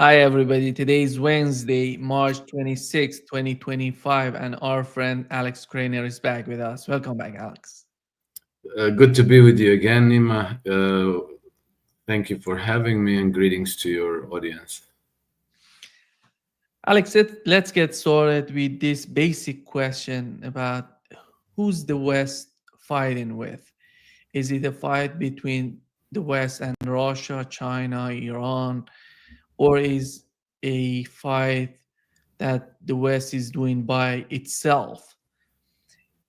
Hi, everybody. Today is Wednesday, March 26, 2025, and our friend Alex Krainer is back with us. Welcome back, Alex. Good to be with you again, Nima. Thank you for having me and greetings to your audience. Alex, let's get started with this basic question about who's the West fighting with? Is it a fight between the West and Russia, China, Iran, or is a fight that the West is doing by itself?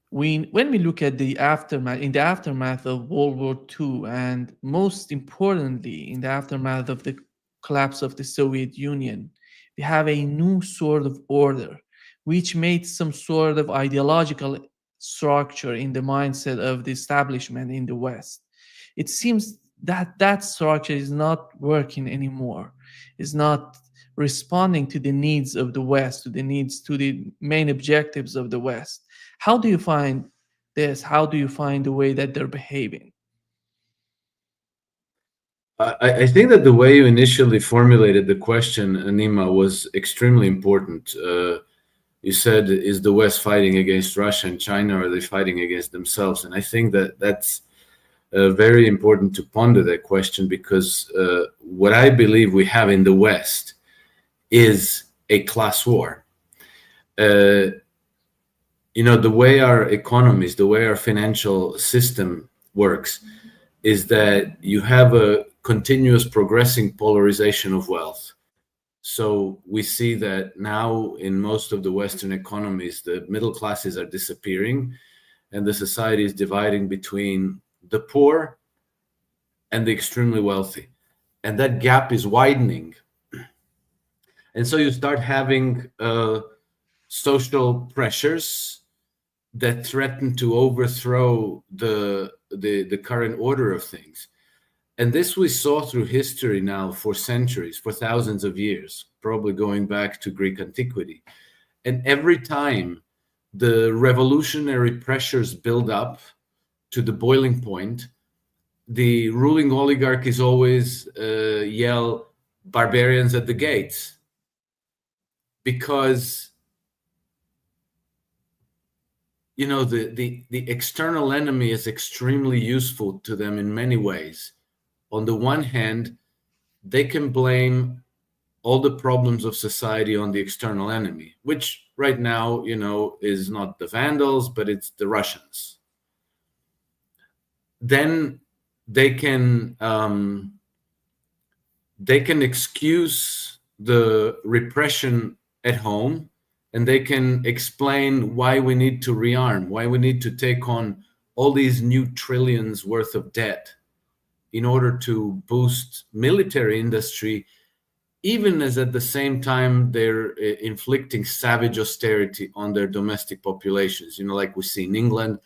When we look at the aftermath, in the aftermath of World War II, and most importantly, in the aftermath of the collapse of the Soviet Union, we have a new sort of order, which made some sort of ideological structure in the mindset of the establishment in the West. It seems that that structure is not working anymore, is not responding to the needs of the West, to the main objectives of the West. How do you find this? How do you find the way that they're behaving? I think that the way you initially formulated the question, Nima, was extremely important. You said, is the West fighting against Russia and China, or are they fighting against themselves? And I think that that's very important to ponder that question because what I believe we have in the West is a class war. Uh, the way our economies, the way our financial system works, is that you have a continuous progressing polarization of wealth. So we see that now in most of the Western economies, the middle classes are disappearing and the society is dividing between the poor and the extremely wealthy. And that gap is widening. And so you start having social pressures that threaten to overthrow the current order of things. And this we saw through history now for centuries, for thousands of years, probably going back to Greek antiquity. And every time the revolutionary pressures build up to the boiling point, the ruling oligarchies always yell barbarians at the gates, because the external enemy is extremely useful to them in many ways. On the one hand, they can blame all the problems of society on the external enemy, which right now, is not the Vandals, but it's the Russians. Then they can excuse the repression at home, and they can explain why we need to rearm, why we need to take on all these new trillions worth of debt in order to boost military industry, even as at the same time they're inflicting savage austerity on their domestic populations, like we see in England,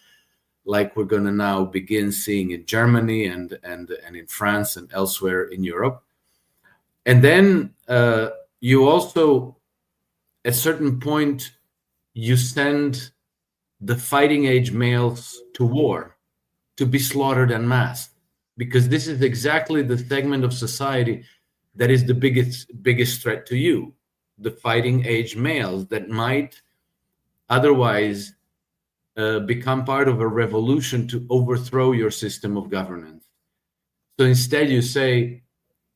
like we're going to now begin seeing in Germany and in France and elsewhere in Europe. And then you also, at a certain point, you send the fighting age males to war to be slaughtered en masse, because this is exactly the segment of society that is the biggest threat to you, the fighting age males that might otherwise become part of a revolution to overthrow your system of governance. So instead you say,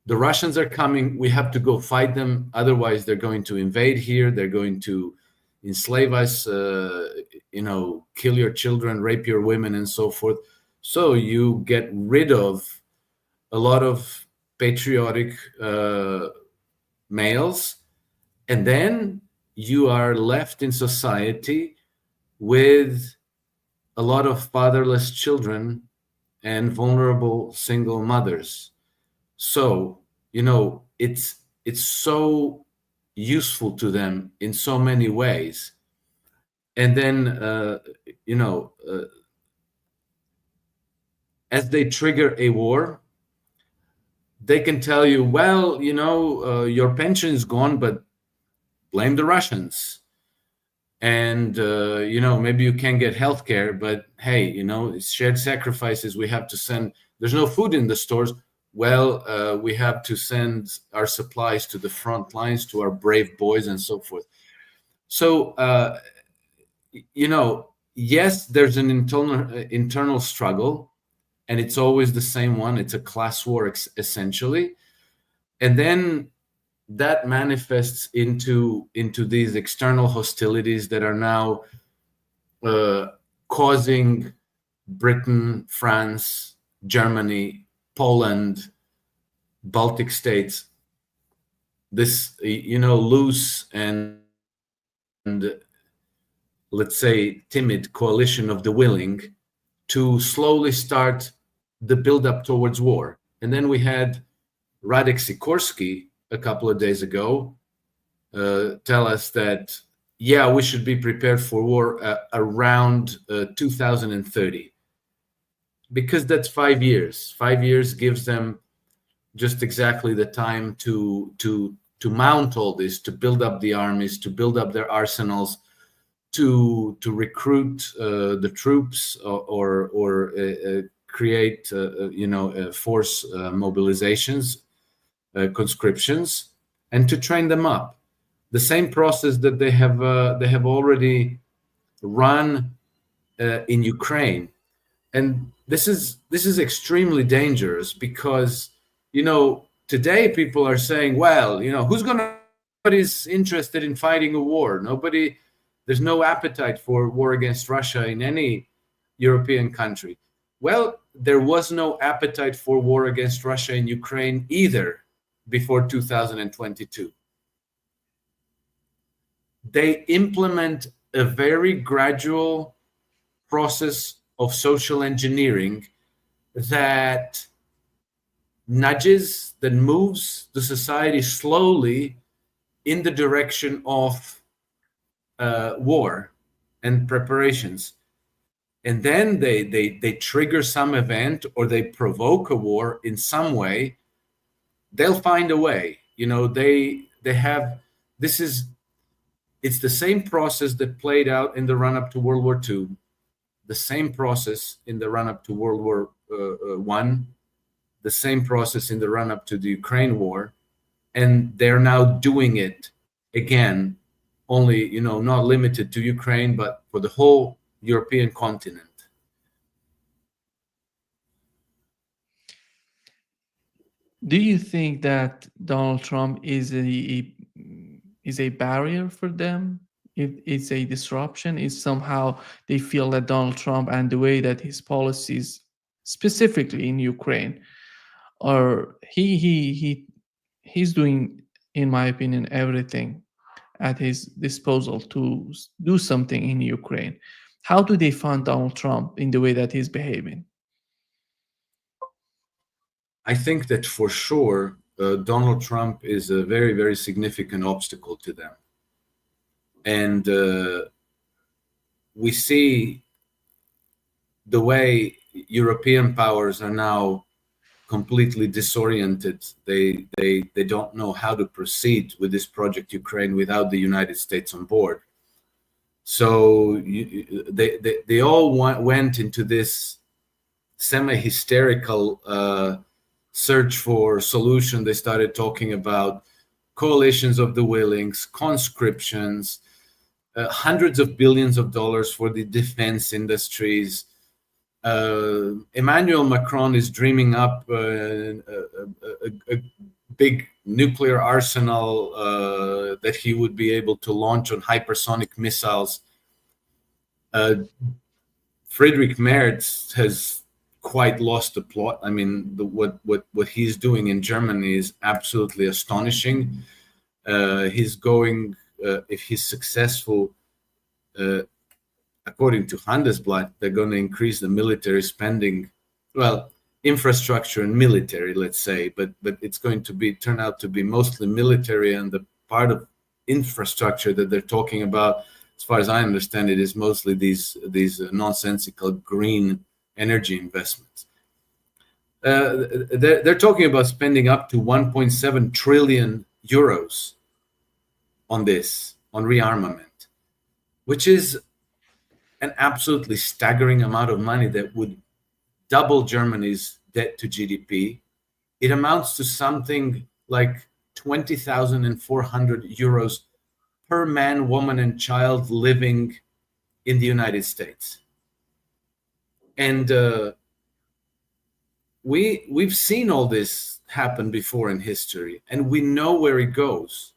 the Russians are coming, we have to go fight them, otherwise they're going to invade here, they're going to enslave us, kill your children, rape your women, and so forth. So you get rid of a lot of patriotic males, and then you are left in society with a lot of fatherless children and vulnerable single mothers. So it's so useful to them in so many ways. And then as they trigger a war, they can tell you, well, your pension is gone, but blame the Russians. And maybe you can't get health care, but hey, it's shared sacrifices. We have to send, there's no food in the stores, well, we have to send our supplies to the front lines, to our brave boys, and so forth. So, yes, there's an internal struggle, and it's always the same one. It's a class war, essentially, and then that manifests into these external hostilities that are now uh, causing Britain, France, Germany, Poland, Baltic states, this loose and, let's say, timid coalition of the willing to slowly start the build-up towards war. And then we had Radek Sikorsky a couple of days ago tell us that, yeah, we should be prepared for war around 2030, because that's 5 years. 5 years gives them just exactly the time to mount all this, to build up the armies, to build up their arsenals, to recruit the troops, or create force mobilizations, conscriptions, and to train them up. The same process that they have already run in Ukraine. And this is extremely dangerous, because today people are saying, well, nobody's interested in fighting a war. There's no appetite for war against Russia in any European country. Well, there was no appetite for war against Russia in Ukraine either before 2022. They implement a very gradual process of social engineering that nudges, that moves the society slowly in the direction of war and preparations. And then they trigger some event, or they provoke a war in some way. They'll find a way. They have this is It's the same process that played out in the run-up to World War II, the same process in the run-up to World War I, the same process in the run-up to the Ukraine war, and they're now doing it again, only, not limited to Ukraine, but for the whole European continent. Do you think that Donald Trump is a barrier for them? It's a disruption? Is somehow they feel that Donald Trump and the way that his policies, specifically in Ukraine, or he's doing, in my opinion, everything at his disposal to do something in Ukraine. How do they find Donald Trump in the way that he's behaving? I think that for sure, Donald Trump is a very, very significant obstacle to them. And we see the way European powers are now completely disoriented. They don't know how to proceed with this project Ukraine without the United States on board. So they all went into this semi-hysterical search for solution. They started talking about coalitions of the willings, conscriptions, hundreds of billions of dollars for the defense industries. Emmanuel Macron is dreaming up a big nuclear arsenal that he would be able to launch on hypersonic missiles. Friedrich Merz has quite lost the plot. I mean, what he's doing in Germany is absolutely astonishing. He's going, if he's successful, according to Handelsblatt, they're going to increase the military spending, well, infrastructure and military, let's say, but it's going to turn out to be mostly military, and the part of infrastructure that they're talking about, as far as I understand it, is mostly these nonsensical green energy investments. They're talking about spending up to 1.7 trillion euros on this, on rearmament, which is an absolutely staggering amount of money that would double Germany's debt to GDP, it amounts to something like 20,400 euros per man, woman, and child living in the United States. And we've seen all this happen before in history, and we know where it goes.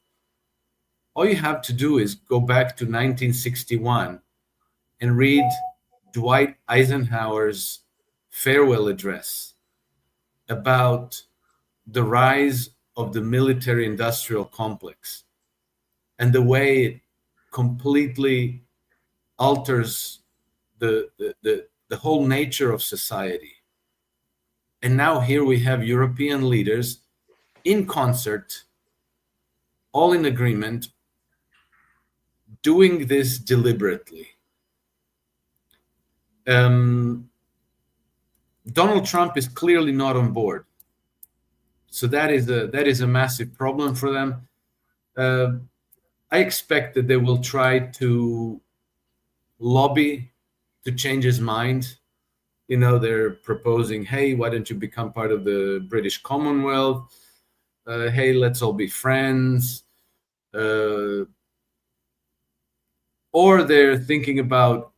All you have to do is go back to 1961 and read Dwight Eisenhower's farewell address about the rise of the military industrial complex and the way it completely alters the whole nature of society. And now here we have European leaders in concert, all in agreement, doing this deliberately. Donald Trump is clearly not on board. So that is a massive problem for them. I expect that they will try to lobby to change his mind. You know, they're proposing, hey, why don't you become part of the British Commonwealth? Hey, let's all be friends. Or they're thinking about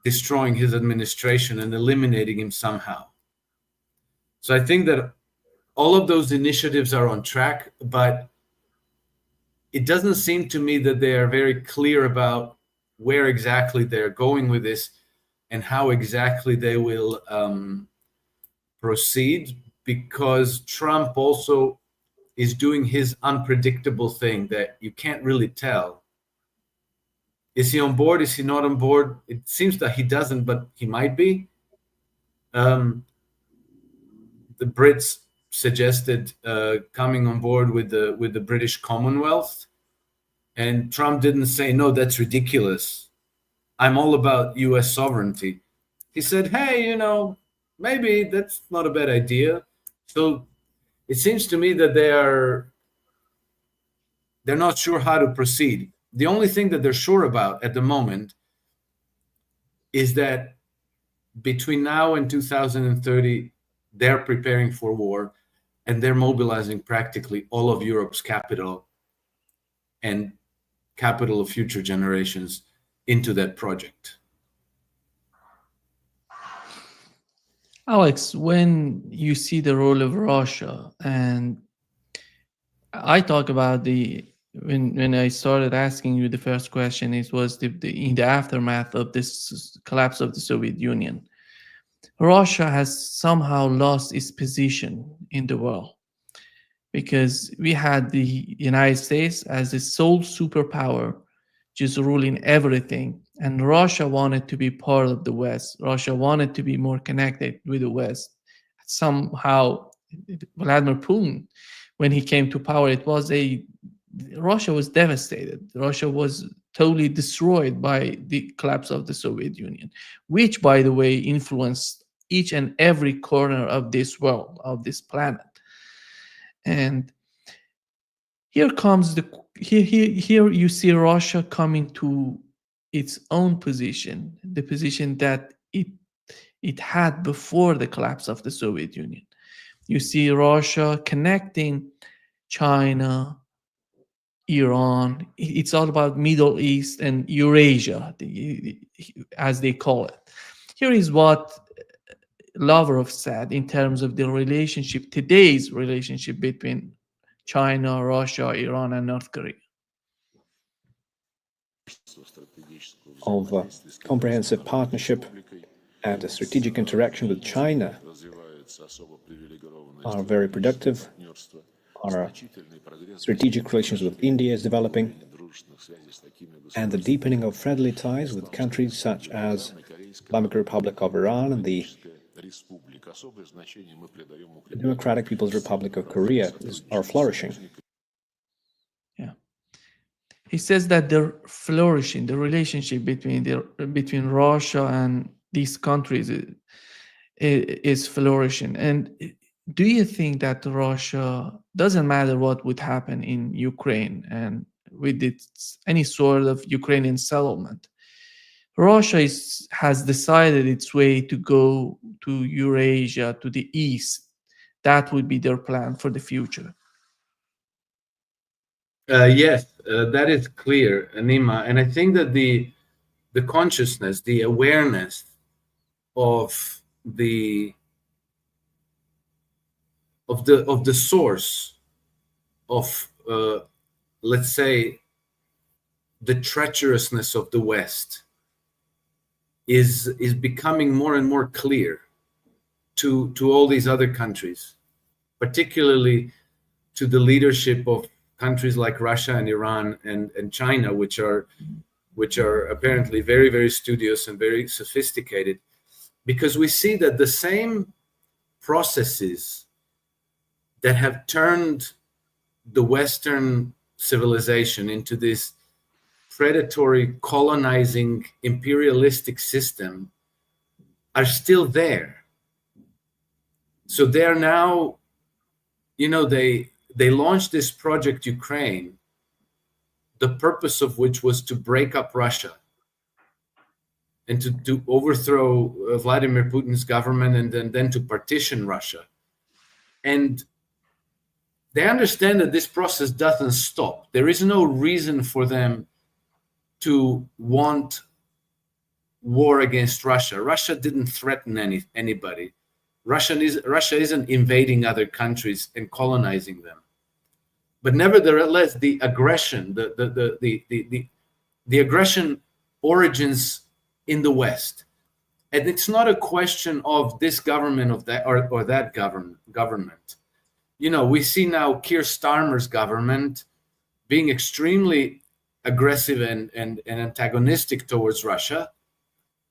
destroying his administration and eliminating him somehow. So I think that all of those initiatives are on track, but it doesn't seem to me that they are very clear about where exactly they're going with this and how exactly they will proceed, because Trump also is doing his unpredictable thing that you can't really tell. Is he on board? Is he not on board? It seems that he doesn't, but he might be. The Brits suggested coming on board with the British Commonwealth, and Trump didn't say, no, that's ridiculous. I'm all about U.S. sovereignty. He said, hey, you know, maybe that's not a bad idea. So it seems to me that they're not sure how to proceed. The only thing that they're sure about at the moment is that between now and 2030, they're preparing for war, and they're mobilizing practically all of Europe's capital and capital of future generations into that project. Alex, when you see the role of Russia, and I talk about when I started asking you the first question, it was in the aftermath of this collapse of the Soviet Union. Russia has somehow lost its position in the world, because we had the United States as the sole superpower just ruling everything. And Russia wanted to be part of the West. Russia wanted to be more connected with the West. Somehow, Vladimir Putin, when he came to power, Russia was devastated. Russia was totally destroyed by the collapse of the Soviet Union, which, by the way, influenced each and every corner of this world, of this planet. And here you see Russia coming to its own position, the position that it had before the collapse of the Soviet Union. You see Russia connecting China, Iran. It's all about Middle East and Eurasia, as they call it. Here is what Lavrov said in terms of the relationship, today's relationship between China, Russia, Iran, and North Korea. Of comprehensive partnership and a strategic interaction with China are very productive. Our strategic relations with India is developing, and the deepening of friendly ties with countries such as Islamic Republic of Iran and the Democratic People's Republic of Korea are flourishing. Yeah. He says that they're flourishing. The relationship between Russia and these countries is flourishing. And do you think that Russia, doesn't matter what would happen in Ukraine and with any sort of Ukrainian settlement, Russia has decided its way to go to Eurasia, to the east, that would be their plan for the future. Yes, that is clear, Anima, and I think that the consciousness, the awareness of the source of let's say the treacherousness of the West is becoming more and more clear to all these other countries, particularly to the leadership of countries like Russia and Iran and China, which are apparently very, very studious and very sophisticated, because we see that the same processes that have turned the Western civilization into this predatory, colonizing, imperialistic system are still there. So they are now, they launched this project Ukraine, the purpose of which was to break up Russia and to overthrow Vladimir Putin's government and then to partition Russia. And they understand that this process doesn't stop. There is no reason for them to want war against Russia. Russia didn't threaten anybody. Russia isn't invading other countries and colonizing them. But nevertheless, the aggression, the aggression origins in the West. And it's not a question of this government of that or that government. We see now Keir Starmer's government being extremely aggressive and antagonistic towards Russia.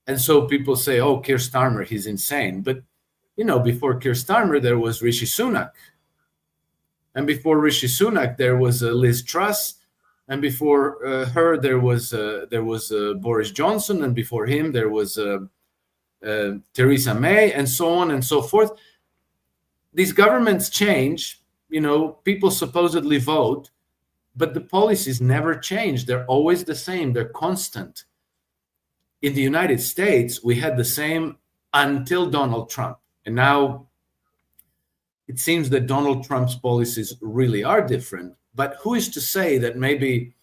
And so people say, oh, Keir Starmer, he's insane. But, before Keir Starmer, there was Rishi Sunak. And before Rishi Sunak, there was Liz Truss. And before her, there was Boris Johnson. And before him, there was Theresa May, and so on and so forth. These governments change. People supposedly vote. But the policies never change. They're always the same. They're constant. In the United States, we had the same until Donald Trump. And now it seems that Donald Trump's policies really are different. But who is to say that maybe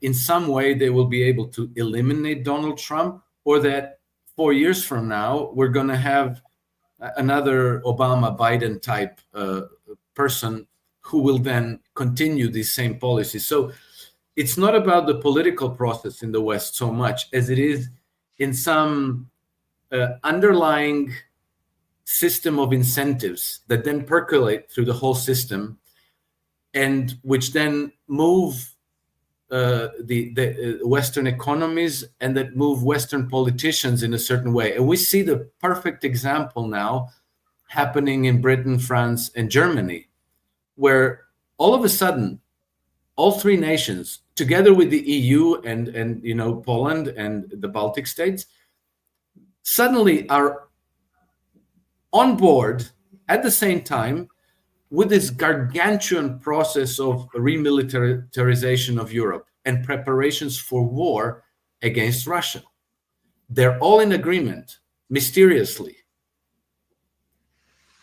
in some way they will be able to eliminate Donald Trump, or that 4 years from now we're going to have another Obama-Biden type person who will then continue these same policies. So it's not about the political process in the West so much as it is in some underlying system of incentives that then percolate through the whole system and which then move the Western economies and that move Western politicians in a certain way. And we see the perfect example now happening in Britain, France, and Germany, where all of a sudden, all three nations, together with the EU and Poland and the Baltic states, suddenly are on board at the same time with this gargantuan process of remilitarization of Europe and preparations for war against Russia. They're all in agreement, mysteriously,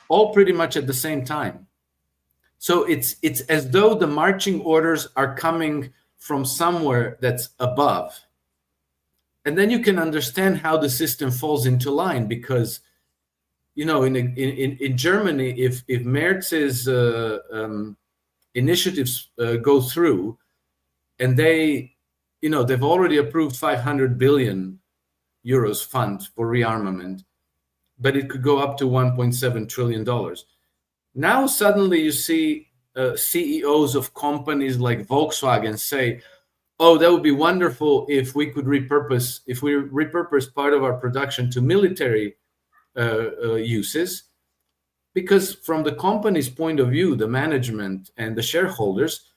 all pretty much at the same time. So it's as though the marching orders are coming from somewhere that's above. And then you can understand how the system falls into line, because in Germany, if Merz's initiatives go through, and they've already approved 500 billion euros fund for rearmament, but it could go up to $1.7 trillion. Now suddenly you see CEOs of companies like Volkswagen say, oh, that would be wonderful if we repurpose part of our production to military uses, because from the company's point of view, the management and the shareholders,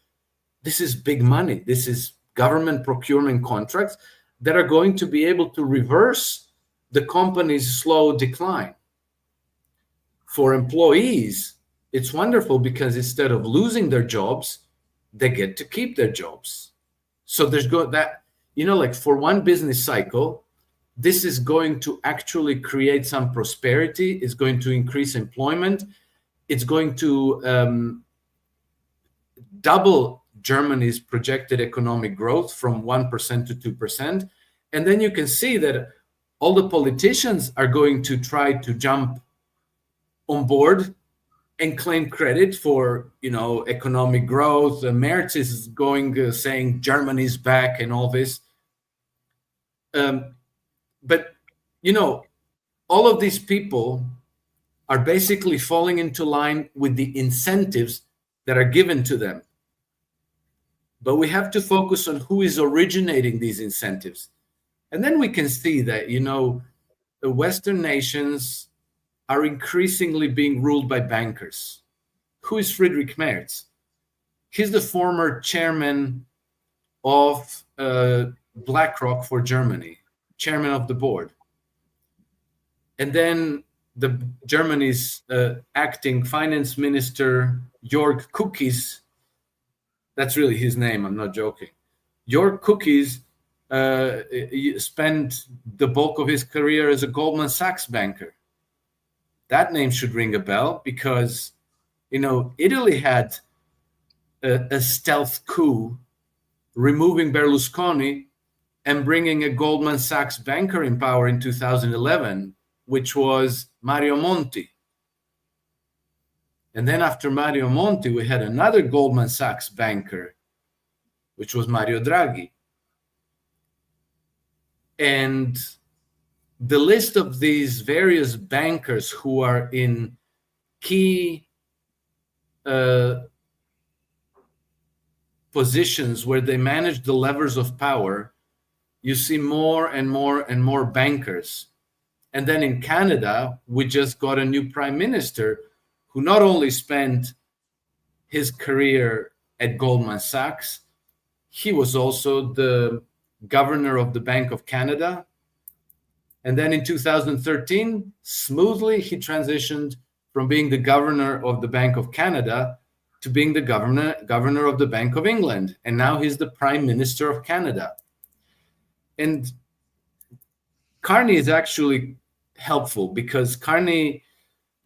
this is big money. This is government procurement contracts that are going to be able to reverse the company's slow decline. For employees, it's wonderful because instead of losing their jobs, they get to keep their jobs. So there's for one business cycle, this is going to actually create some prosperity, it's going to increase employment, it's going to double Germany's projected economic growth from 1% to 2%. And then you can see that all the politicians are going to try to jump on board and claim credit for, economic growth. Merz is going saying Germany's back and all this. But, all of these people are basically falling into line with the incentives that are given to them. But we have to focus on who is originating these incentives. And then we can see that, the Western nations are increasingly being ruled by bankers. Who is Friedrich Merz? He's the former chairman of BlackRock for Germany, chairman of the board. And then Germany's acting finance minister, Jörg Kukies, that's really his name, I'm not joking. Jörg Kukies spent the bulk of his career as a Goldman Sachs banker. That name should ring a bell because, Italy had a stealth coup, removing Berlusconi and bringing a Goldman Sachs banker in power in 2011, which was Mario Monti. And then after Mario Monti, we had another Goldman Sachs banker, which was Mario Draghi. And the list of these various bankers who are in key positions where they manage the levers of power, you see more and more and more bankers. And then in Canada, we just got a new prime minister who not only spent his career at Goldman Sachs, he was also the governor of the Bank of Canada. And then in 2013, smoothly, he transitioned from being the governor of the Bank of Canada to being the governor of the Bank of England. And now he's the prime minister of Canada. And Carney is actually helpful because Carney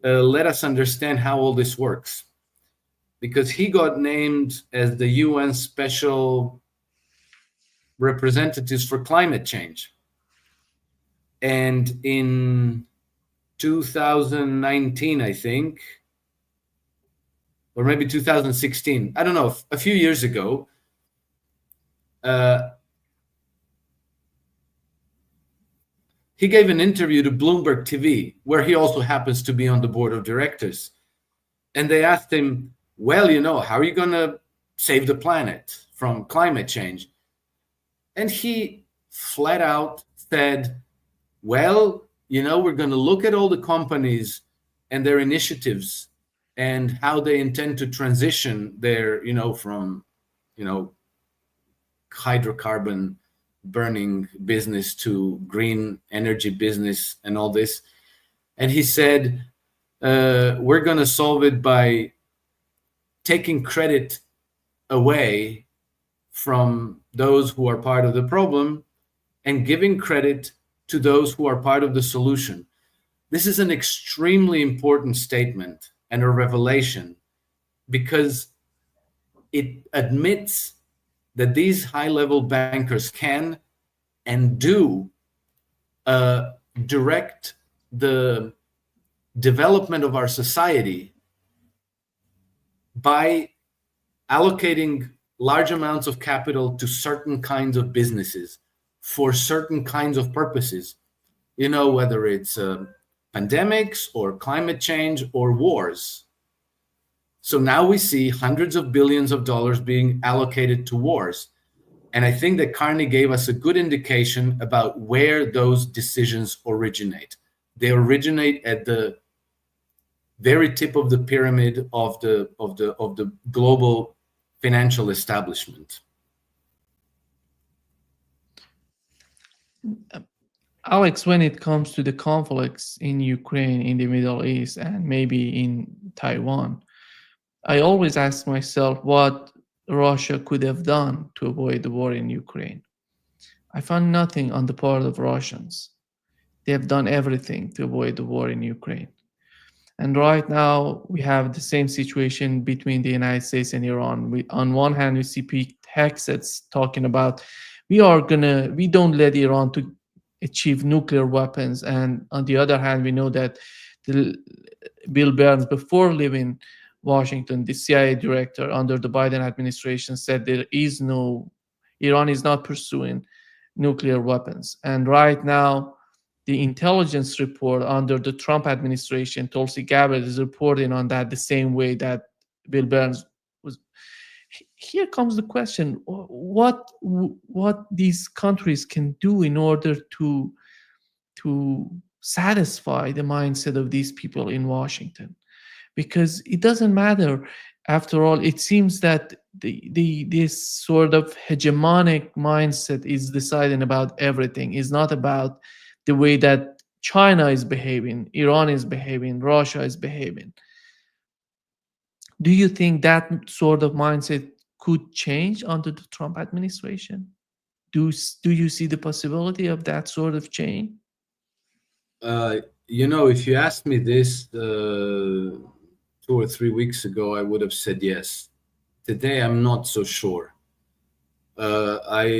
let us understand how all this works. Because he got named as the UN Special Representatives for Climate Change. And in 2019, I think, or maybe 2016, I don't know, a few years ago, he gave an interview to Bloomberg TV, where he also happens to be on the board of directors. And they asked him, well, how are you going to save the planet from climate change? And he flat out said, well, we're going to look at all the companies and their initiatives and how they intend to transition their, from, hydrocarbon burning business to green energy business and all this. And he said, we're going to solve it by taking credit away from those who are part of the problem and giving credit to those who are part of the solution. This is an extremely important statement and a revelation because it admits that these high-level bankers can and do direct the development of our society by allocating large amounts of capital to certain kinds of businesses for certain kinds of purposes, whether it's pandemics or climate change or wars. So now we see hundreds of billions of dollars being allocated to wars. And I think that Carney gave us a good indication about where those decisions originate. They originate at the very tip of the pyramid of the global financial establishment. Alex, when it comes to the conflicts in Ukraine, in the Middle East, and maybe in Taiwan, I always ask myself what Russia could have done to avoid the war in Ukraine. I found nothing on the part of Russians. They have done everything to avoid the war in Ukraine. And right now, we have the same situation between the United States and Iran. On one hand, we see Pete Hegseth talking about we don't let Iran to achieve nuclear weapons, and on the other hand, we know that the, Bill Burns, before leaving Washington, the CIA director under the Biden administration, said Iran is not pursuing nuclear weapons. And right now, the intelligence report under the Trump administration, Tulsi Gabbard is reporting on that the same way that Bill Burns was. Here comes the question: what these countries can do in order to satisfy the mindset of these people in Washington, because it doesn't matter. After all, it seems that this sort of hegemonic mindset is deciding about everything. It's not about the way that China is behaving, Iran is behaving, Russia is behaving. Do you think that sort of mindset could change under the Trump administration? Do you see the possibility of that sort of change? If you asked me this 2 or 3 weeks ago, I would have said yes. Today, I'm not so sure. The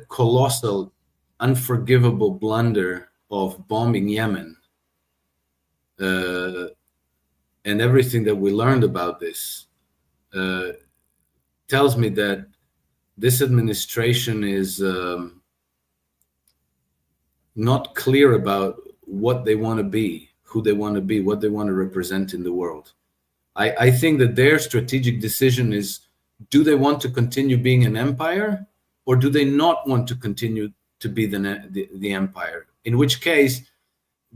colossal, unforgivable blunder of bombing Yemen, and everything that we learned about this, tells me that this administration is not clear about what they want to be, who they want to be, what they want to represent in the world. I think that their strategic decision is, do they want to continue being an empire, or do they not want to continue to be the empire? In which case,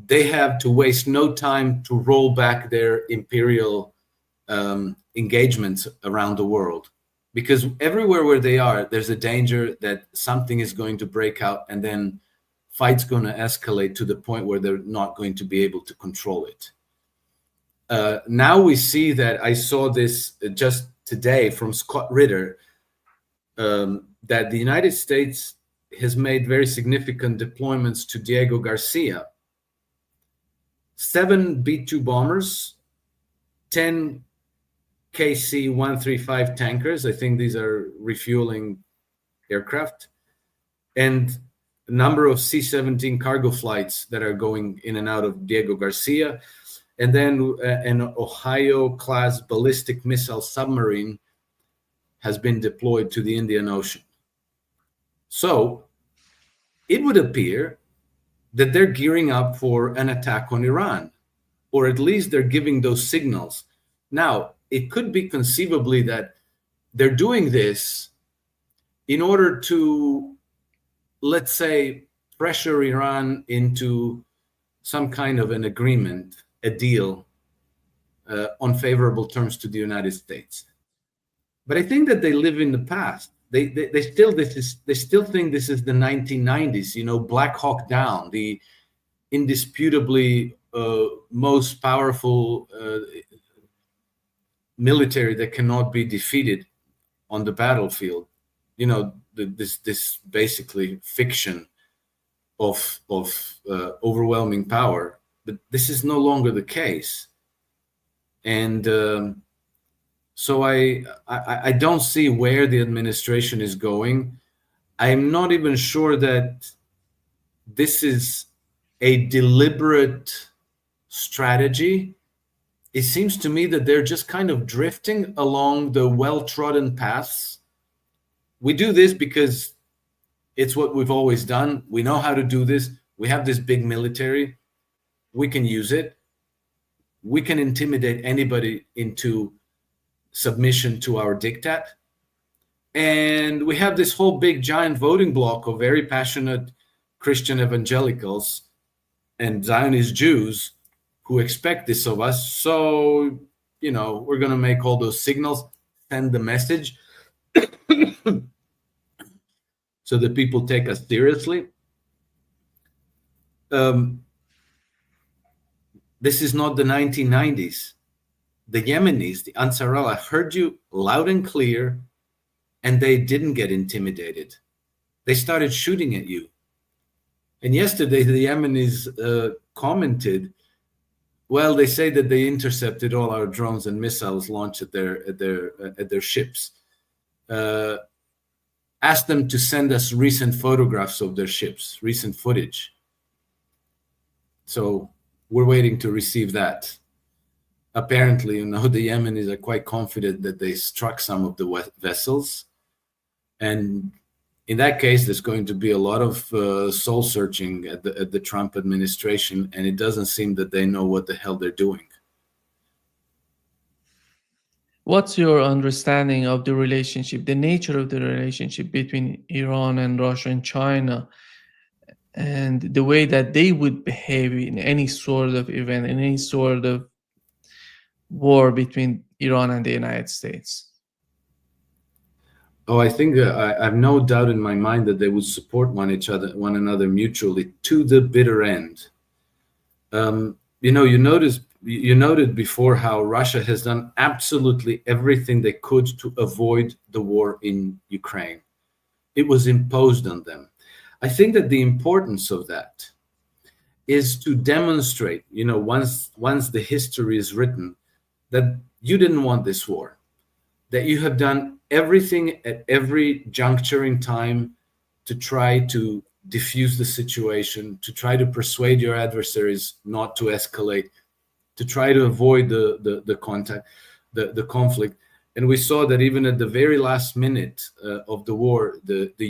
they have to waste no time to roll back their imperial engagements around the world. Because everywhere where they are, there's a danger that something is going to break out, and then fight's going to escalate to the point where they're not going to be able to control it. Now we see that, I saw this just today from Scott Ritter, that the United States has made very significant deployments to Diego Garcia. 7 B-2 bombers, 10 KC-135 tankers, I think these are refueling aircraft, and a number of C-17 cargo flights that are going in and out of Diego Garcia, and then an Ohio-class ballistic missile submarine has been deployed to the Indian Ocean. So it would appear that they're gearing up for an attack on Iran, or at least they're giving those signals. Now, it could be conceivably that they're doing this in order to, let's say, pressure Iran into some kind of an agreement, a deal on favorable terms to the United States. But I think that they live in the past. They still think this is the 1990s. Black Hawk Down, the indisputably most powerful military that cannot be defeated on the battlefield. This basically fiction of overwhelming power. But this is no longer the case, and so I don't see where the administration is going. I'm not even sure that this is a deliberate strategy. It seems to me that they're just kind of drifting along the well-trodden paths. We do this because it's what we've always done. We know how to do this. We have this big military. We can use it. We can intimidate anybody into submission to our diktat. And we have this whole big giant voting bloc of very passionate Christian evangelicals and Zionist Jews who expect this of us. So, we're going to make all those signals, send the message so that people take us seriously. This is not the 1990s. The Yemenis, the Ansar Allah, heard you loud and clear, and they didn't get intimidated. They started shooting at you. And yesterday, the Yemenis commented Well, they say that they intercepted all our drones and missiles launched at their ships. Asked them to send us recent photographs of their ships, recent footage. So we're waiting to receive that. Apparently, the Yemenis are quite confident that they struck some of the vessels. And in that case, there's going to be a lot of soul searching at the Trump administration, and it doesn't seem that they know what the hell they're doing. What's your understanding of the relationship, the nature of the relationship between Iran and Russia and China, and the way that they would behave in any sort of event, in any sort of war between Iran and the United States? Oh, I think I have no doubt in my mind that they would support one another mutually to the bitter end. You noted before how Russia has done absolutely everything they could to avoid the war in Ukraine. It was imposed on them. I think that the importance of that is to demonstrate, once the history is written, that you didn't want this war, that you have done everything at every juncture in time to try to diffuse the situation, to try to persuade your adversaries not to escalate, to try to avoid the conflict. And we saw that even at the very last minute of the war, the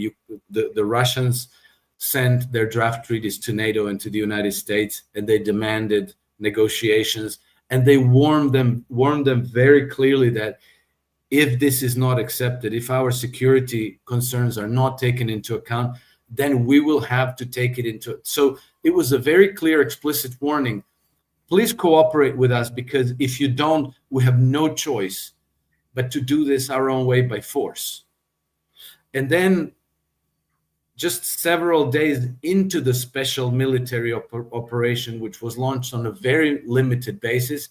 Russians sent their draft treaties to NATO and to the United States, and they demanded negotiations, and they warned them very clearly that if this is not accepted, if our security concerns are not taken into account, then we will have to take it into. So it was a very clear, explicit warning. Please cooperate with us, because if you don't, we have no choice but to do this our own way by force. And then just several days into the special military operation, which was launched on a very limited basis,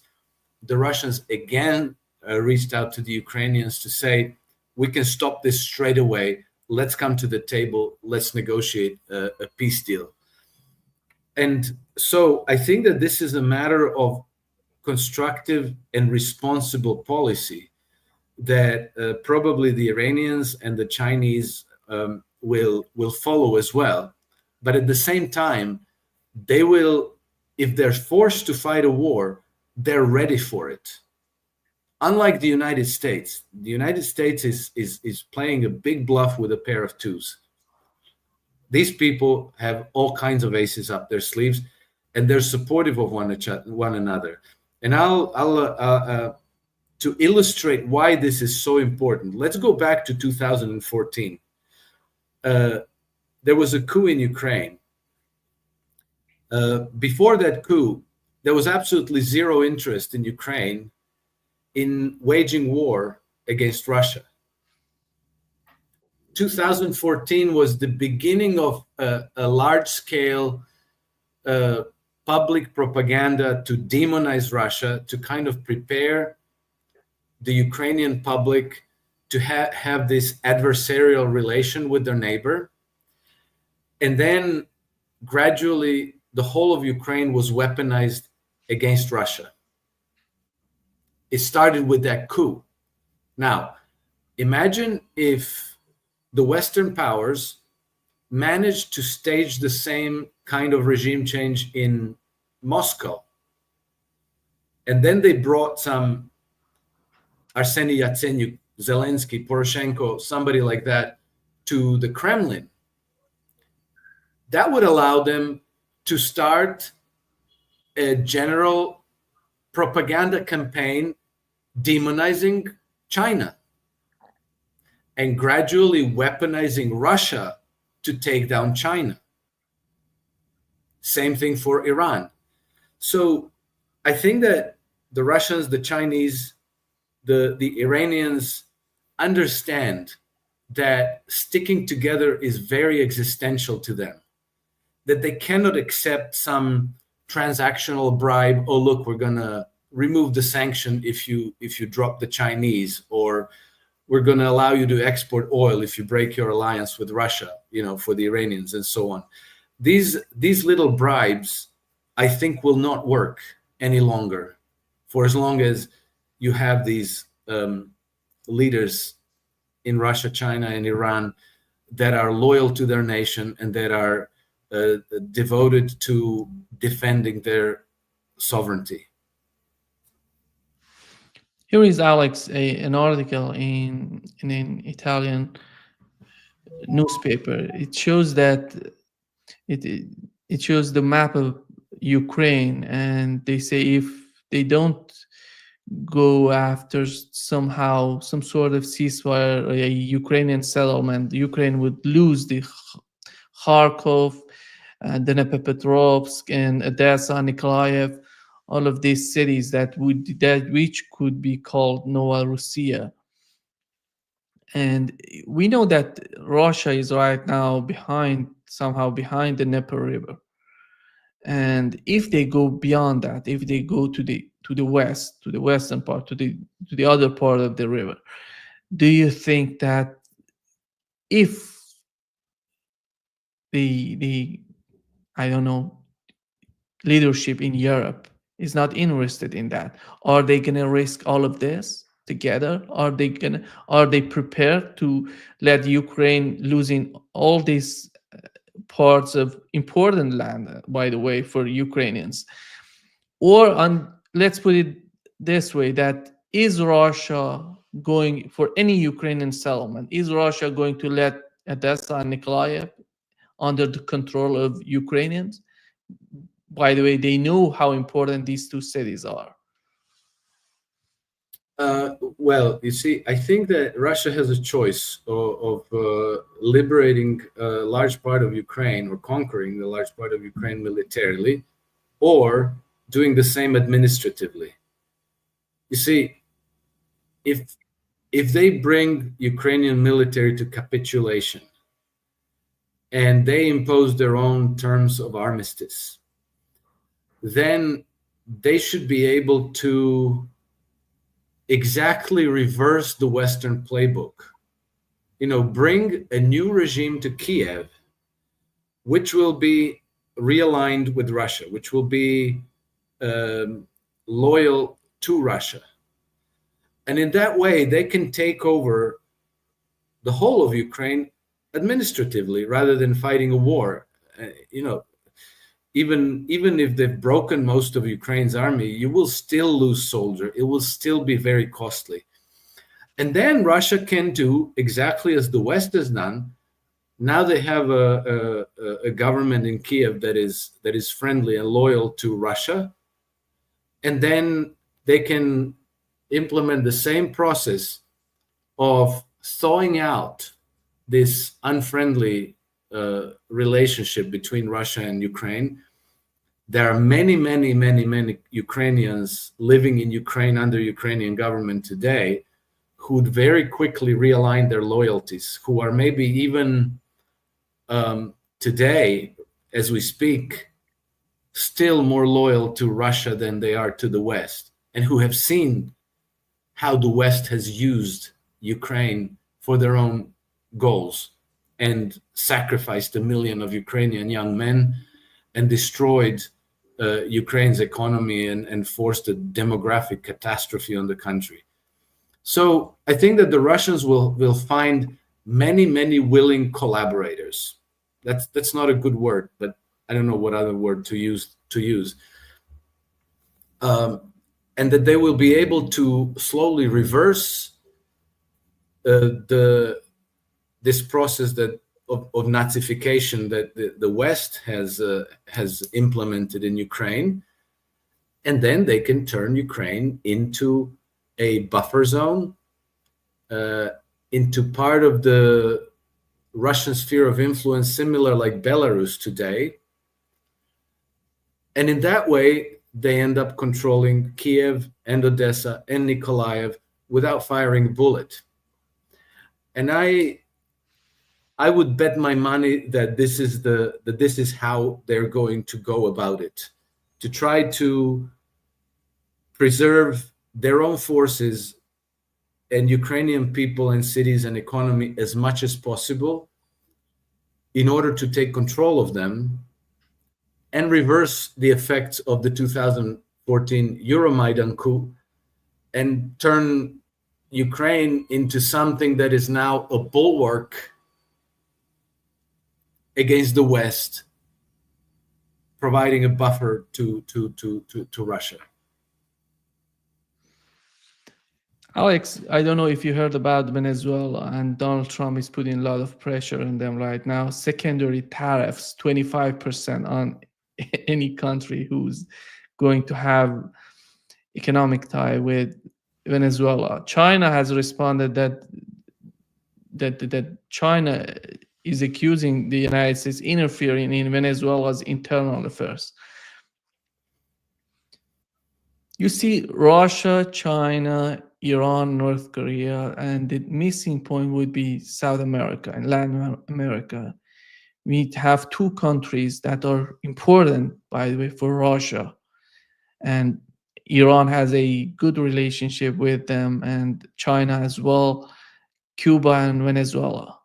the Russians again reached out to the Ukrainians to say, we can stop this straight away. Let's come to the table. Let's negotiate a peace deal. And so I think that this is a matter of constructive and responsible policy that probably the Iranians and the Chinese will follow as well. But at the same time, they will, if they're forced to fight a war, they're ready for it. Unlike the United States is playing a big bluff with a pair of twos. These people have all kinds of aces up their sleeves, and they're supportive of one another. And I'll to illustrate why this is so important, let's go back to 2014. There was a coup in Ukraine. Before that coup, there was absolutely zero interest in Ukraine in waging war against Russia. 2014 was the beginning of a large-scale public propaganda to demonize Russia, to kind of prepare the Ukrainian public to have this adversarial relation with their neighbor. And then gradually the whole of Ukraine was weaponized against Russia. It started with that coup. Now, imagine if the Western powers managed to stage the same kind of regime change in Moscow. And then they brought some Arseny Yatsenyuk, Zelensky, Poroshenko, somebody like that, to the Kremlin. That would allow them to start a general propaganda campaign demonizing China and gradually weaponizing Russia to take down China. Same thing for Iran. So I think that the Russians, the Chinese, the Iranians understand that sticking together is very existential to them, that they cannot accept some transactional bribe. Oh, look, we're going to remove the sanction if you drop the Chinese, or we're going to allow you to export oil if you break your alliance with Russia, for the Iranians and so on. These little bribes, I think, will not work. any longer, for as long as you have these leaders in Russia, China, and Iran that are loyal to their nation and that are devoted to defending their sovereignty. Here is Alex, an article in an Italian newspaper. It shows that it shows the map of Ukraine, and they say if they don't go after somehow some sort of ceasefire, a Ukrainian settlement, Ukraine would lose the Kharkov, Dnipropetrovsk, and Odessa, Nikolaev, all of these cities that which could be called Nova Russia. And we know that Russia is right now somehow behind the Dnieper River. And if they go beyond that, if they go to the west, to the western part, to the other part of the river, do you think that if the I don't know, leadership in Europe is not interested in that, are they gonna risk all of this together? Are they prepared to let Ukraine losing all these parts of important land, by the way, for Ukrainians? Or let's put it this way, that is Russia going for any Ukrainian settlement? Is Russia going to let Odessa and Nikolaev under the control of Ukrainians? By the way, they know how important these two cities are. Well, you see, I think that Russia has a choice of liberating a large part of Ukraine or conquering a large part of Ukraine militarily, or doing the same administratively. You see, if they bring Ukrainian military to capitulation and they impose their own terms of armistice, then they should be able to exactly reverse the Western playbook. Bring a new regime to Kiev, which will be realigned with Russia, which will be loyal to Russia. And in that way, they can take over the whole of Ukraine administratively rather than fighting a war. Even if they've broken most of Ukraine's army, you will still lose soldiers. It will still be very costly. And then Russia can do exactly as the West has done. Now they have a government in Kiev that is friendly and loyal to Russia. And then they can implement the same process of thawing out this unfriendly relationship between Russia and Ukraine. There are many, many, many, many Ukrainians living in Ukraine under Ukrainian government today who would very quickly realign their loyalties, who are maybe even today, as we speak, still more loyal to Russia than they are to the West, and who have seen how the West has used Ukraine for their own goals and sacrificed 1 million of Ukrainian young men and destroyed Ukraine's economy and forced a demographic catastrophe on the country. So I think that the Russians will find many, many willing collaborators. That's not a good word, but I don't know what other word to use. And that they will be able to slowly reverse this process of Nazification that the West has implemented in Ukraine, and then they can turn Ukraine into a buffer zone, into part of the Russian sphere of influence, similar like Belarus today. And in that way, they end up controlling Kiev and Odessa and Nikolaev without firing a bullet. And I would bet my money that this is how they're going to go about it, to try to preserve their own forces and Ukrainian people and cities and economy as much as possible in order to take control of them and reverse the effects of the 2014 2014 Euromaidan coup and turn Ukraine into something that is now a bulwark against the West, providing a buffer to Russia. Alex, I don't know if you heard about Venezuela, and Donald Trump is putting a lot of pressure on them right now. Secondary tariffs, 25% on any country who's going to have economic tie with Venezuela. China has responded that China is accusing the United States interfering in Venezuela's internal affairs. You see Russia, China, Iran, North Korea, and the missing point would be South America and Latin America. We have two countries that are important, by the way, for Russia. And Iran has a good relationship with them, and China as well, Cuba and Venezuela.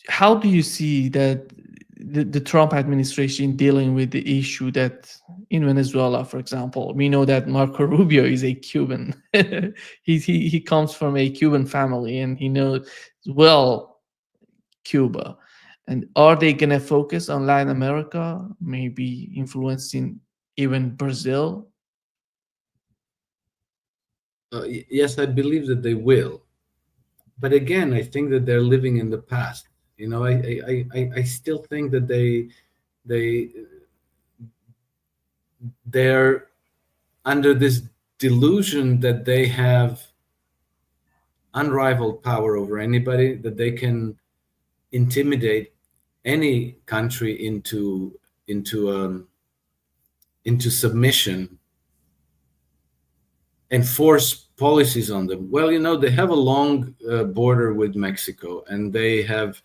How do you see that the Trump administration dealing with the issue that in Venezuela, for example, we know that Marco Rubio is a Cuban. he comes from a Cuban family, and he knows well Cuba. And are they going to focus on Latin America, maybe influencing even Brazil? Yes, I believe that they will. But again, I think that they're living in the past. You know, I still think that they're under this delusion that they have unrivaled power over anybody, that they can intimidate any country into submission and force policies on them. Well, you know, they have a long border with Mexico, and they have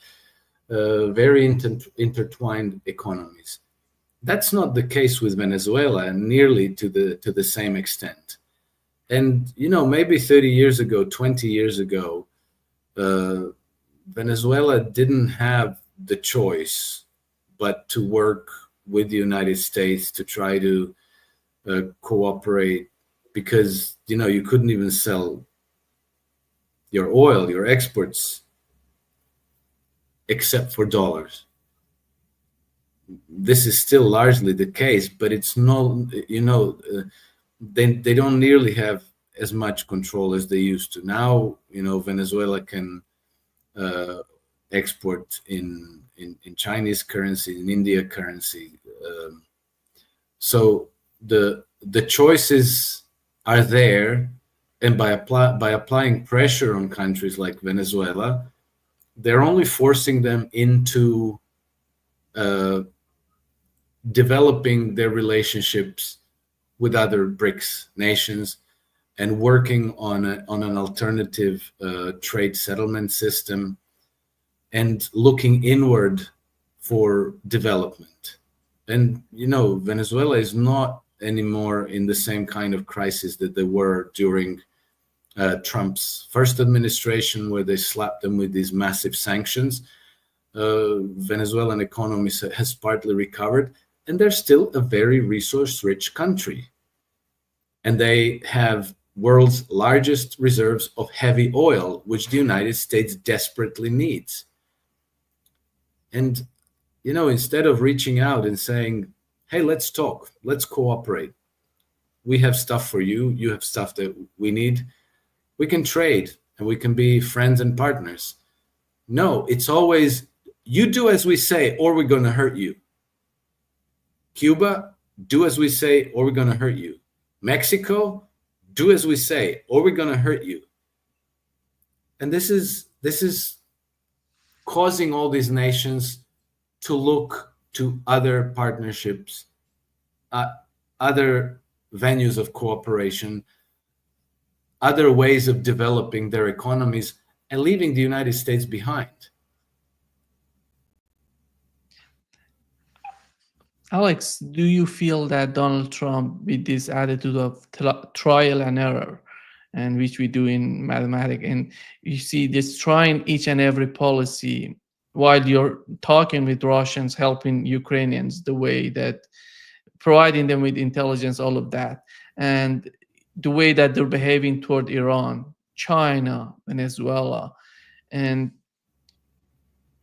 very intertwined economies. That's not the case with Venezuela, nearly to the same extent. And, you know, maybe 30 years ago, 20 years ago, Venezuela didn't have the choice but to work with the United States to try to cooperate, because, you know, you couldn't even sell your oil, your exports, except for dollars. This is still largely the case, but it's not, you know, they don't nearly have as much control as they used to. Now, you know, Venezuela can export in Chinese currency, in India currency. So the choices are there, and by applying pressure on countries like Venezuela, they're only forcing them into developing their relationships with other BRICS nations and working on an alternative trade settlement system and looking inward for development. And, you know, Venezuela is not anymore in the same kind of crisis that they were during Trump's first administration, where they slapped them with these massive sanctions. Venezuelan economy has partly recovered, and they're still a very resource-rich country. And they have world's largest reserves of heavy oil, which the United States desperately needs. And, you know, instead of reaching out and saying, hey, let's talk, let's cooperate. We have stuff for you. You have stuff that we need. We can trade and we can be friends and partners. No, it's always, you do as we say, or we're going to hurt you. Cuba, do as we say, or we're going to hurt you. Mexico, do as we say, or we're going to hurt you. And this is causing all these nations to look to other partnerships, other venues of cooperation, other ways of developing their economies, and leaving the United States behind. Alex, do you feel that Donald Trump, with this attitude of trial and error, and which we do in mathematics, and you see this trying each and every policy while you're talking with Russians, helping Ukrainians, the way that providing them with intelligence, all of that, and the way that they're behaving toward Iran, China, Venezuela, and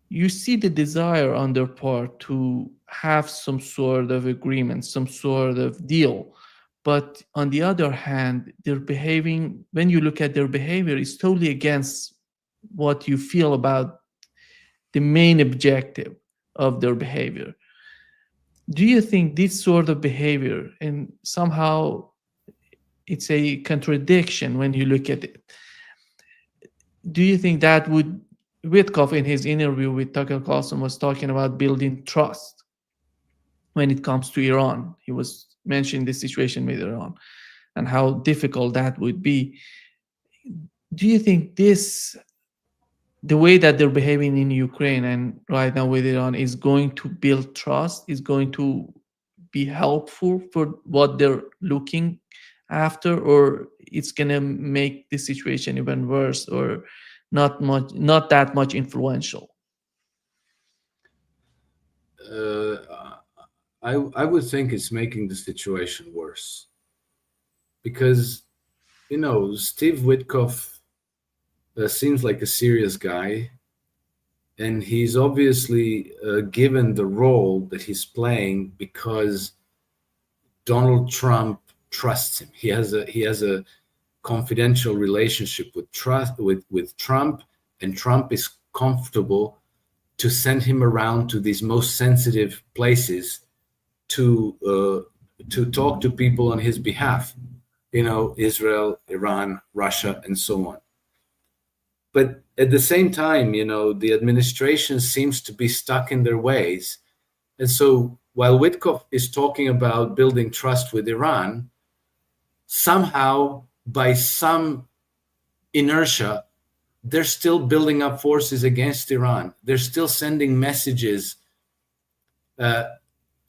you see the desire on their part to have some sort of agreement, some sort of deal. But on the other hand, they're behaving, when you look at their behavior, it's totally against what you feel about the main objective of their behavior. Do you think this sort of behavior, and somehow it's a contradiction when you look at it, do you think that would, Witkoff in his interview with Tucker Carlson was talking about building trust when it comes to Iran. He was mentioning the situation with Iran and how difficult that would be. Do you think this, the way that they're behaving in Ukraine and right now with Iran, is going to build trust, is going to be helpful for what they're looking after, or it's going to make the situation even worse, or not that much influential? I would think it's making the situation worse, because Steve Witkoff seems like a serious guy, and he's obviously given the role that he's playing because Donald Trump trusts him. He has a confidential relationship with Trump, and Trump is comfortable to send him around to these most sensitive places to talk to people on his behalf, Israel, Iran, Russia, and so on. But at the same time, the administration seems to be stuck in their ways. And so while Witkoff is talking about building trust with Iran, somehow by some inertia, they're still building up forces against Iran. They're still sending messages.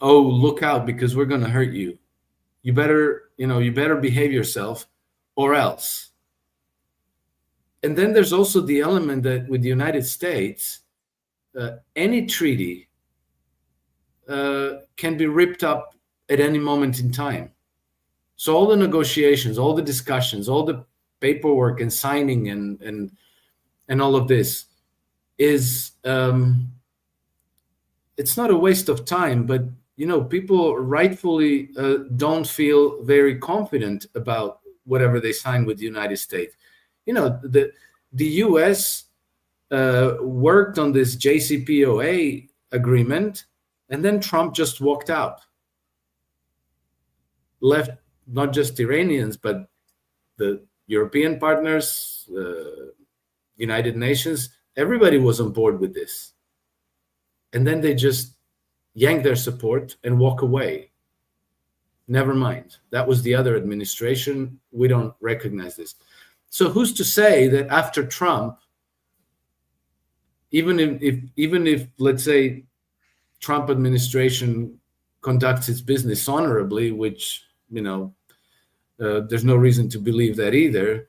Oh, look out, because we're going to hurt you. You better behave yourself or else. And then there's also the element that with the United States, any treaty can be ripped up at any moment in time. So all the negotiations, all the discussions, all the paperwork and signing and all of this is, it's not a waste of time, but people rightfully don't feel very confident about whatever they sign with the United States. The U.S. worked on this JCPOA agreement, and then Trump just walked out, left not just Iranians, but the European partners, United Nations, everybody was on board with this. And then they just yank their support and walk away. Never mind. That was the other administration. We don't recognize this. So who's to say that after Trump, even if let's say Trump administration conducts its business honorably, which there's no reason to believe that either,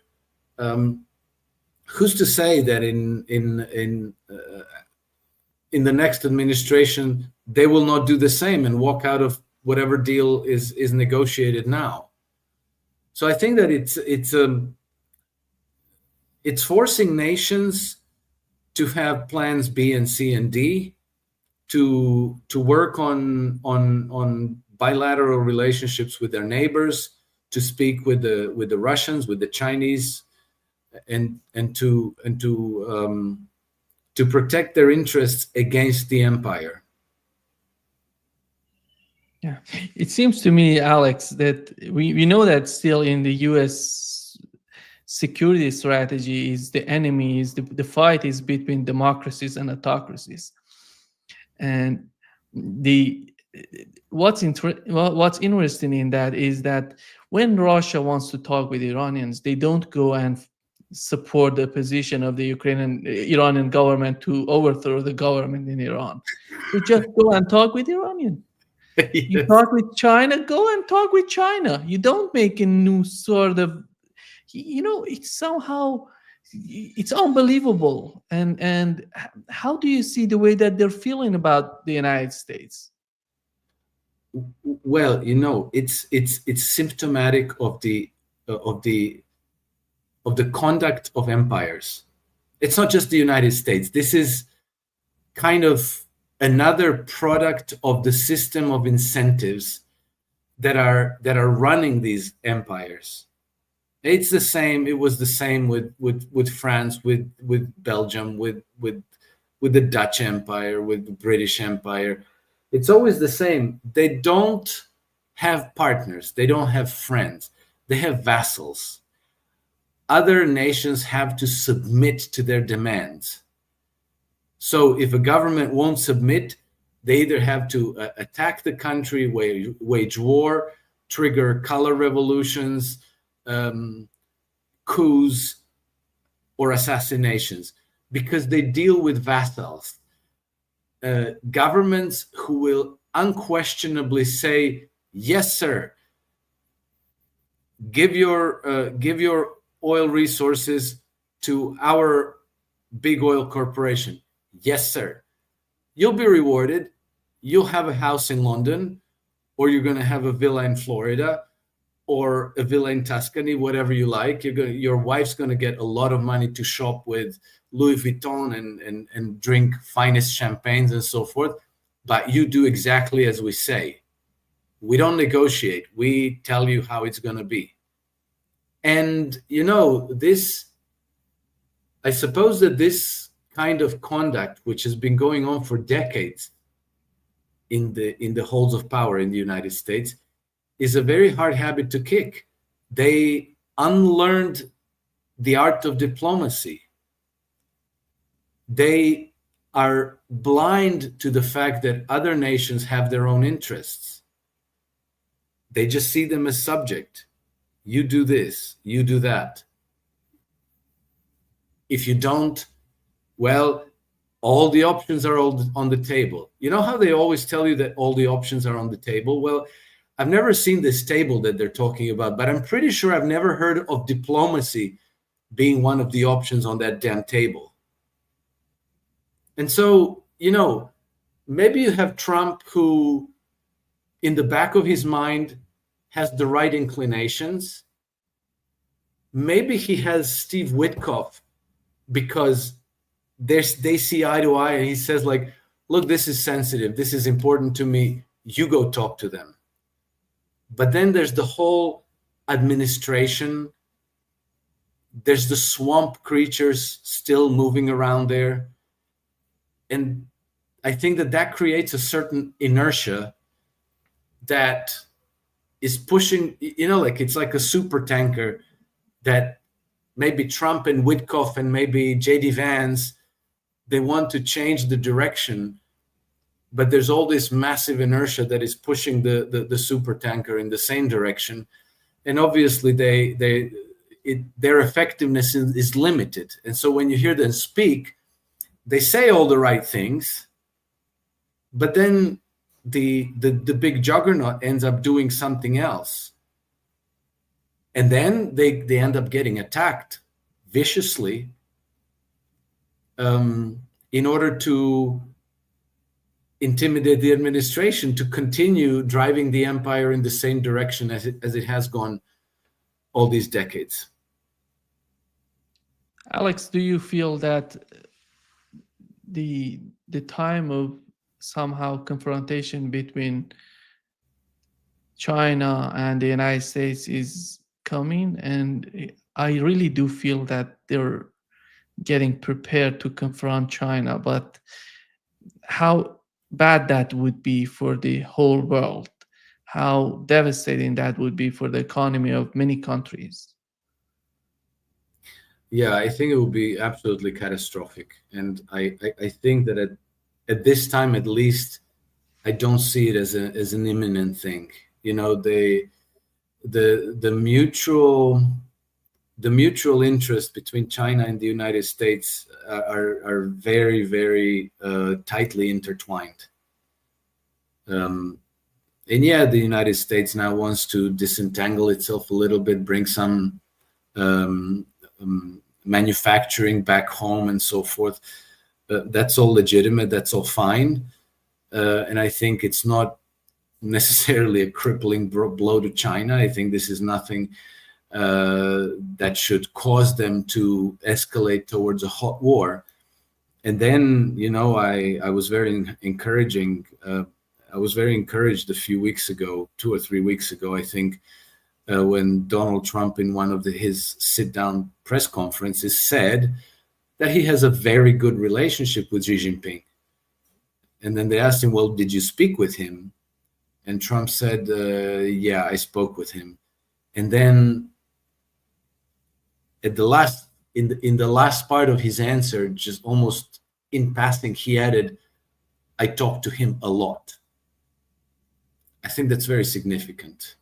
who's to say that in the next administration they will not do the same and walk out of whatever deal is negotiated now? So I think that it's forcing nations to have plans B and C and D, to work on bilateral relationships with their neighbors, to speak with the Russians, with the Chinese, and to protect their interests against the empire. Yeah, it seems to me, Alex, that we know that still in the U.S. security strategy is the enemy, is the fight is between democracies and autocracies, and what's interesting in that is that when Russia wants to talk with Iranians, they don't go and support the position of the Iranian government to overthrow the government in Iran. They just go and talk with Iranian. Yes. You talk with China, go and talk with China. You don't make a new sort of, it's somehow, it's unbelievable. And how do you see the way that they're feeling about the United States? Well, it's symptomatic of the conduct of empires. It's not just the United States. This is kind of another product of the system of incentives that are running these empires. It's the same. It was the same with France, with Belgium, with the Dutch Empire, with the British Empire. It's always the same. They don't have partners. They don't have friends. They have vassals. Other nations have to submit to their demands. So if a government won't submit, they either have to attack the country, wage war, trigger color revolutions, coups, or assassinations, because they deal with vassals. Governments who will unquestionably say, yes, sir, give your oil resources to our big oil corporation. Yes, sir. You'll be rewarded. You'll have a house in London, or you're going to have a villa in Florida, or a villa in Tuscany, whatever you like. Your wife's going to get a lot of money to shop with Louis Vuitton and drink finest champagnes and so forth. But you do exactly as we say. We don't negotiate. We tell you how it's going to be. And, I suppose that this kind of conduct, which has been going on for decades in the halls of power in the United States, is a very hard habit to kick. They unlearned the art of diplomacy. They are blind to the fact that other nations have their own interests. They just see them as subject. You do this, you do that. If you don't, well, all the options are on the table. You know how they always tell you that all the options are on the table? Well, I've never seen this table that they're talking about, but I'm pretty sure I've never heard of diplomacy being one of the options on that damn table. And so, maybe you have Trump, who in the back of his mind has the right inclinations. Maybe he has Steve Witkoff because they see eye to eye, and he says, like, look, this is sensitive. This is important to me. You go talk to them. But then there's the whole administration. There's the swamp creatures still moving around there. And I think that creates a certain inertia that is pushing, like it's like a super tanker that maybe Trump and Witkoff and maybe J.D. Vance, they want to change the direction, but there's all this massive inertia that is pushing the super tanker in the same direction. And obviously their effectiveness is limited. And so when you hear them speak, they say all the right things, but then the big juggernaut ends up doing something else. And then they end up getting attacked viciously in order to intimidate the administration to continue driving the empire in the same direction as it has gone all these decades. Alex, do you feel that the time of somehow confrontation between China and the United States is coming? And I really do feel that they're getting prepared to confront China, but how bad that would be for the whole world, how devastating that would be for the economy of many countries. Yeah, I think it would be absolutely catastrophic. And I think that at this time, at least, I don't see it as an imminent thing. The mutual interest between China and the United States are very, very tightly intertwined. And yeah, the United States now wants to disentangle itself a little bit, bring some manufacturing back home and so forth. That's all legitimate. That's all fine. And I think it's not necessarily a crippling blow to China. I think this is nothing that should cause them to escalate towards a hot war. And then, I was very encouraging. I was very encouraged a few weeks ago, 2 or 3 weeks ago, I think, when Donald Trump, in one of his sit-down press conferences, said that he has a very good relationship with Xi Jinping. And then they asked him, well, did you speak with him? And Trump said, yeah, I spoke with him. And then at the last, in the last part of his answer, just almost in passing, he added, I talked to him a lot. I think that's very significant.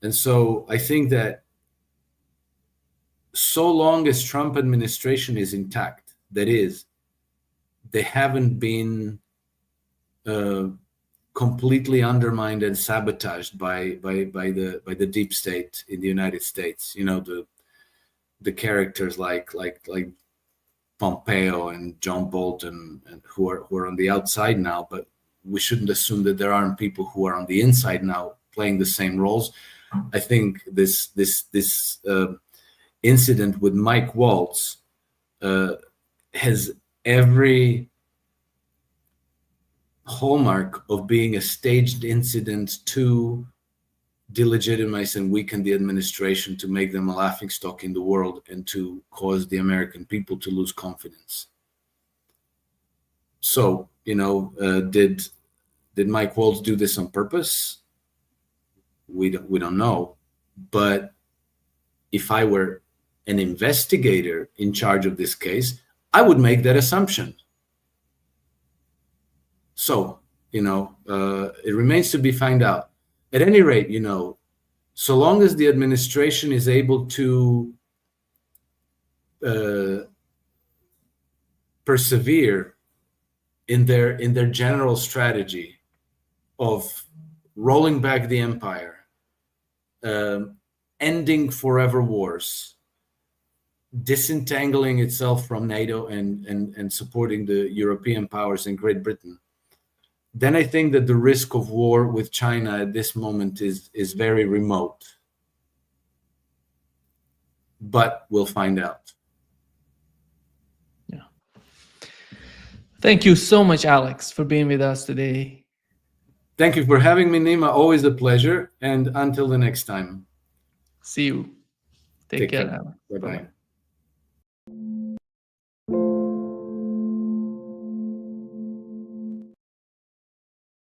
And so I think that so long as Trump administration is intact, that is, they haven't been completely undermined and sabotaged by the deep state in the United States. The characters like Pompeo and John Bolton, and who are on the outside now, but we shouldn't assume that there aren't people who are on the inside now playing the same roles. I think this incident with Mike Waltz has every hallmark of being a staged incident to delegitimize and weaken the administration, to make them a laughingstock in the world, and to cause the American people to lose confidence. So, did Mike Waltz do this on purpose? We don't know. But if I were an investigator in charge of this case, I would make that assumption. So, it remains to be found out. At any rate, so long as the administration is able to persevere in their general strategy of rolling back the empire, ending forever wars, disentangling itself from NATO and supporting the European powers and Great Britain, then I think that the risk of war with China at this moment is very remote. But we'll find out. Yeah. Thank you so much, Alex, for being with us today. Thank you for having me, Nima. Always a pleasure. And until the next time. See you. Take care, Alex. Bye-bye.